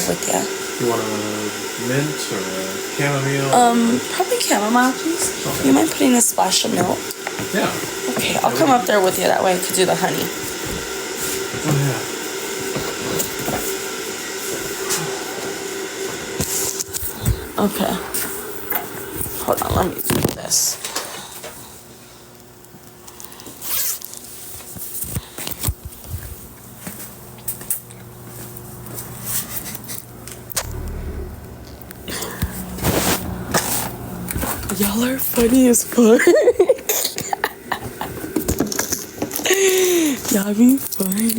with you. You want a mint or a chamomile? Probably chamomile, please. Okay. You mind putting a splash of milk? Yeah. Okay, I'll come up there with you. That way I could do the honey. Oh, yeah. Okay. Hold on, let me do this. Y'all are funny as fuck. Y'all be funny.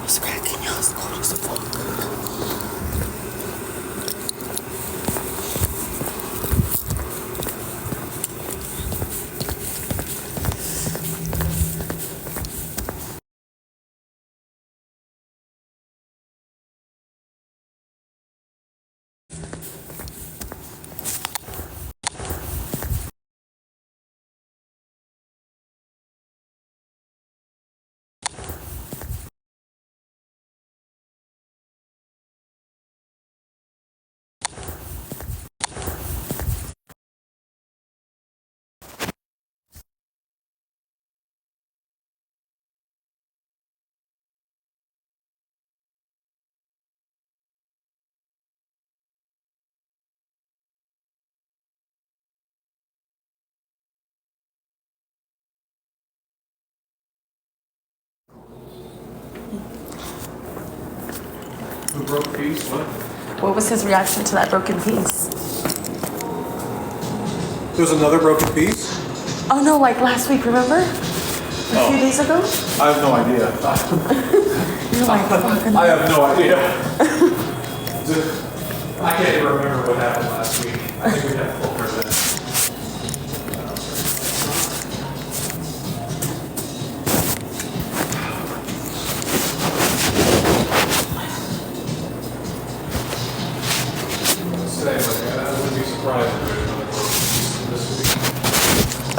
It's cracking, y'all. It's cold as fuck. Who broke piece? What? What was his reaction to that broken piece? There was another broken piece? Oh no, like last week, remember? A few days ago? I have no idea. You're like, fucking... I have no idea. I can't even remember what happened last week. I think we had full percent. I wouldn't be surprised if there's another broken piece this week.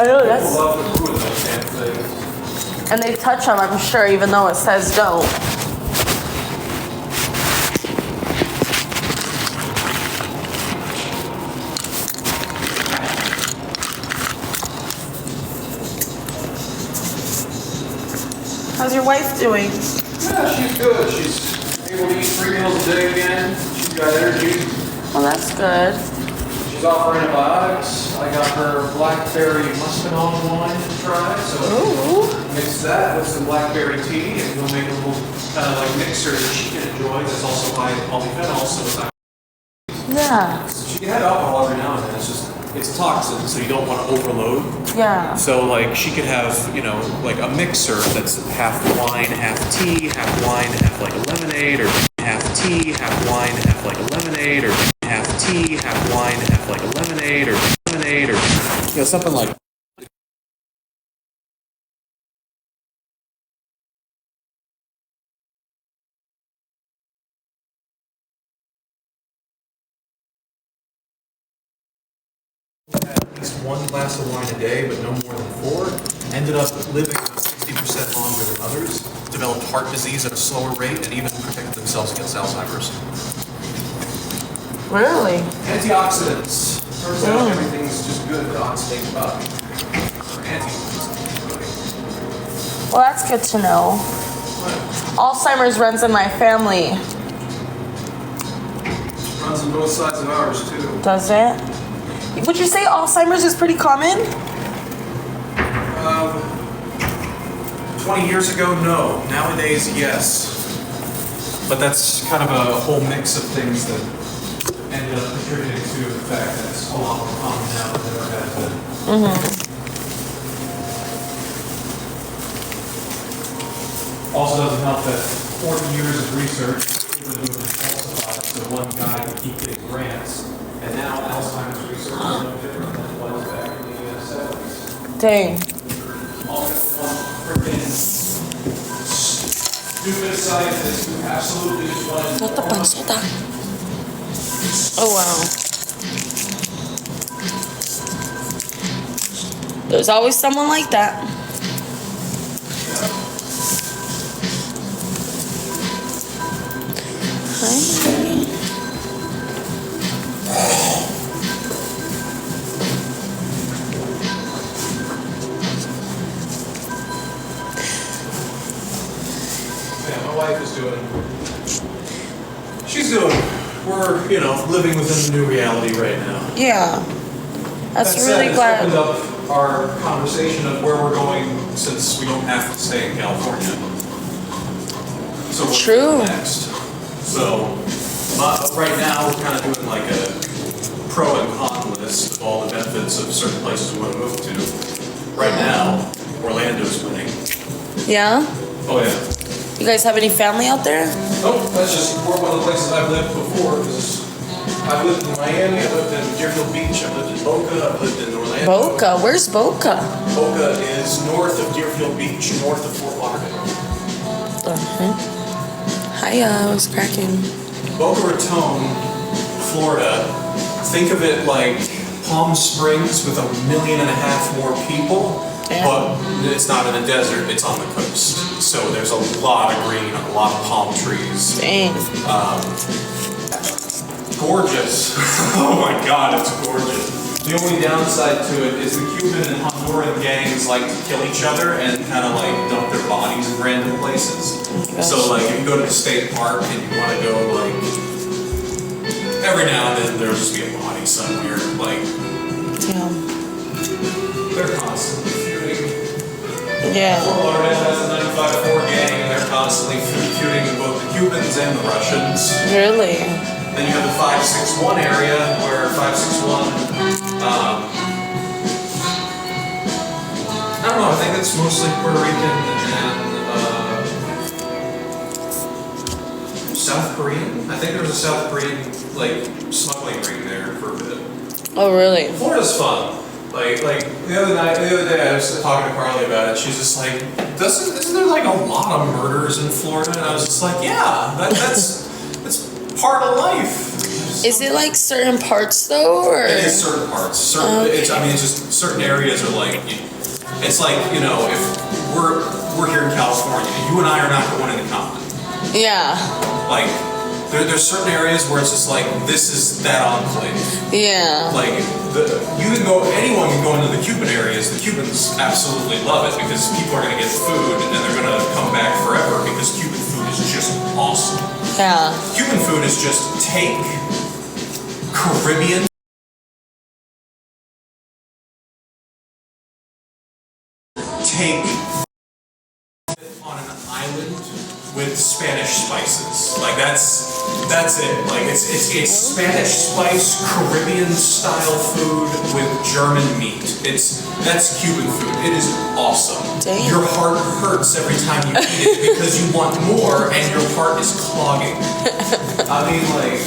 I know, that's... People love to ruin those damn things. And they touch them, I'm sure, even though it says don't. How's your wife doing? Yeah, she's good. She's able to eat 3 meals a day again. She's got energy. Well, that's good. She's off for antibiotics. I got her blackberry muscadine wine to try. So mix that with some blackberry tea, and we'll make a little kind of like mixer that she can enjoy. That's also high in polyphenol, so it's not. Yeah. So she can have alcohol every now and then. It's toxin, so you don't want to overload. Yeah. So like she could have, like a mixer that's half wine, half tea, half wine, half like a lemonade, or half tea, half wine, half like a lemonade, or half tea, half wine, half like a lemonade, or something like. At least 1 glass of wine a day, but no more than 4. Ended up living about 60% longer than others. Developed heart disease at a slower rate, and even protected themselves against Alzheimer's. Really? Antioxidants. Turns out everything's just good that oxidate the body. Or antioxidants. Well, that's good to know. Alzheimer's runs in my family. Runs on both sides of ours, too. Does it? Would you say Alzheimer's is pretty common? 20 years ago, no. Nowadays, yes. But that's kind of a whole mix of things that ended up contributing to the fact that it's a lot more common now than it ever has been. Also doesn't help that 40 years of research even though it's been falsified so one guy could keep getting grants. And now Alzheimer's research is no different than it was back in the 70s. Dang. All one freaking stupid scientist who absolutely just wanted to. Oh wow. There's always someone like that. Hi. Yeah, my wife is doing. She's doing. We're, you know, living within the new reality right now. Yeah. That's That really said, glad. It's opened up our conversation of where we're going since we don't have to stay in California. So what's True. next? So right now we're kind of doing like a pro and con list of all the benefits of certain places we want to move to. Right now, Orlando's winning. Yeah? Oh yeah. You guys have any family out there? Oh, that's just one of the places I've lived before. I've lived in Miami, I've lived in Deerfield Beach, I've lived in Boca, I've lived in Orlando. Boca? Where's Boca? Boca is north of Deerfield Beach, north of Fort Lauderdale. Hiya, what's cracking? Boca Raton, Florida. Think of it like Palm Springs with 1.5 million more people, but it's not in a desert, it's on the coast. So there's a lot of green, a lot of palm trees. Dang. Gorgeous. Oh my God, it's gorgeous. The only downside to it is the Cuban and Honduran gangs like to kill each other and kind of like dump their bodies in random places. So like if you go to the state park and you want to go like, every now and then there'll just be a body somewhere. Like, Yeah. they're constantly feuding. Yeah. Fort Lauderdale has a 95-4 gang and they're constantly feuding with both the Cubans and the Russians. Really? Then you have the 561 area where 561, I don't know, I think it's mostly Puerto Rican and South Korean. I think there was a South Korean like smuggling ring there for a bit. Oh, really? Florida's fun. Like the other day I was talking to Carly about it. She's just like, isn't there like a lot of murders in Florida? And I was just like, yeah, that's part of life. Is it like certain parts though, or? It is certain parts. It's just certain areas are like, it's like, you know, if we're here in California, you and I are not going into Compton. Yeah. Like, there's certain areas where it's just like, this is that enclave. Yeah. Like, anyone can go into the Cuban areas. The Cubans absolutely love it because people are going to get food and they're going to come back forever because Cuban food is just awesome. Yeah. Cuban food is just take Caribbean, take on an island with Spanish spices. Like that's it. Like it's Spanish spice Caribbean style food with German meat. That's Cuban food. It is awesome. Damn. Your heart hurts every time you eat it because you want more and your heart is clogging. I mean, like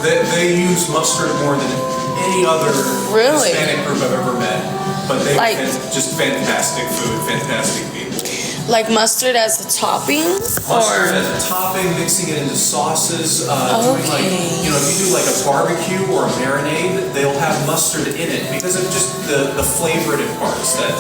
they use mustard more than any other Hispanic group I've ever met. But they Like- just fantastic food, fantastic people. Like mustard as a topping, Mustard as a topping, mixing it into sauces, doing like, you know, if you do like a barbecue or a marinade, they'll have mustard in it because of just the flavorative parts that.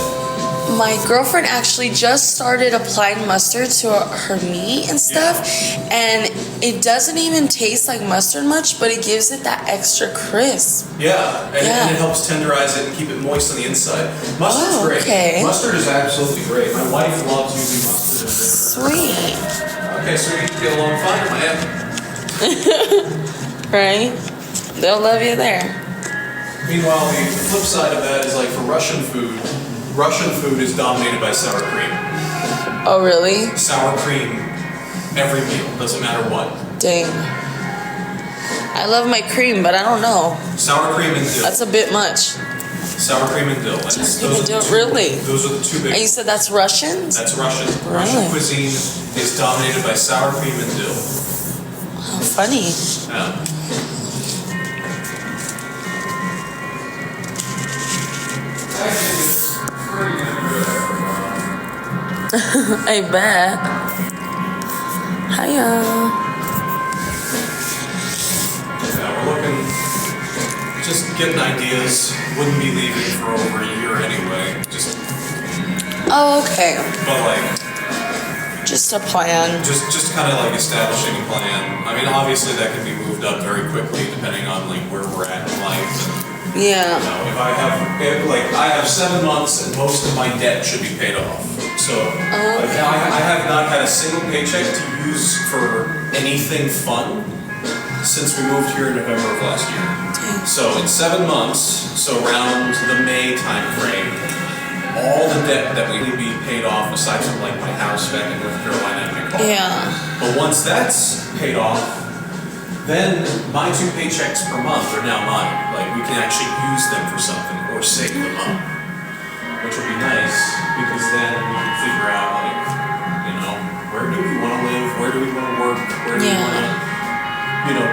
My girlfriend actually just started applying mustard to her meat and stuff, and it doesn't even taste like mustard much, but it gives it that extra crisp. Yeah, and it helps tenderize it and keep it moist on the inside. Mustard's great. Okay. Mustard is absolutely great. My wife loves using mustard in there. Sweet. Okay, so you get along fine, man. Right? They'll love you there. Meanwhile, the flip side of that is like for Russian food is dominated by sour cream. Oh, really? Sour cream, every meal, doesn't matter what. Dang. I love my cream, but I don't know. Sour cream and dill. That's a bit much. Sour cream and dill. Really? Those are the two big. And you said that's Russian? That's Russian. Really? Russian cuisine is dominated by sour cream and dill. How funny. Yeah. I bet. Hiya. Yeah, we're looking. Just getting ideas. Wouldn't be leaving for over a year anyway. Just. Oh, okay. But like. Just a plan. Just kind of like establishing a plan. I mean, obviously that can be moved up very quickly depending on like where we're at in life. Yeah. You know, if I have 7 months and most of my debt should be paid off. So like, I have not had a single paycheck to use for anything fun since we moved here in November of last year. So in 7 months, so around the May time frame, all the debt that we would be paid off aside from like my house back in North Carolina and my car. Yeah. But once that's paid off, then my 2 paychecks per month are now mine. Like we can actually use them for something or save them up, which will be nice because then we can figure out like, you know, where do we want to live, where do we want to work, where do we want to, you know.